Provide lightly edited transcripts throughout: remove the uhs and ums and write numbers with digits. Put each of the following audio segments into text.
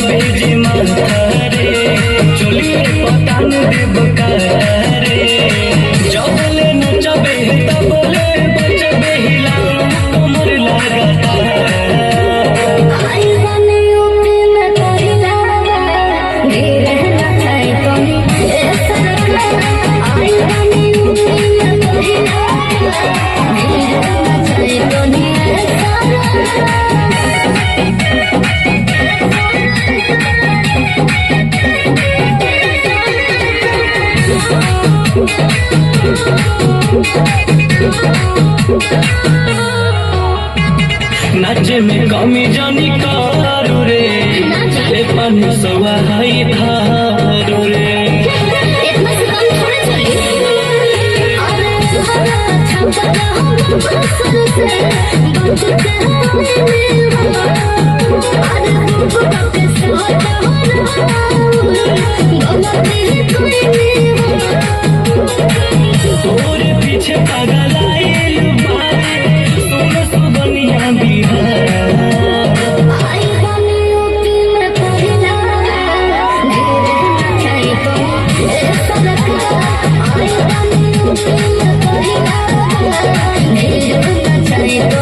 भेजे मारे चलिए पतान देव करे जबले नचबे तबले बचबे हिला कमर लगाता नाचे में कमी जानी कारू रे ले पानी सवा हाई थारू रे इतना से कम थोड़े चले अरे हरा छपटा हम बसर से बचते अरे बुबका पे सोता गलती कोई तोरे पीछे पागल आइल बारे सुन सुबनिया बिहार आई बनी यूपी में पहिला धीरे नचाई तो सड़क आई बनी यूपी में पहिला धीरे नचाई तो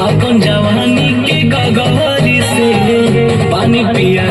अपन जवानी के गगरी से पानी पिया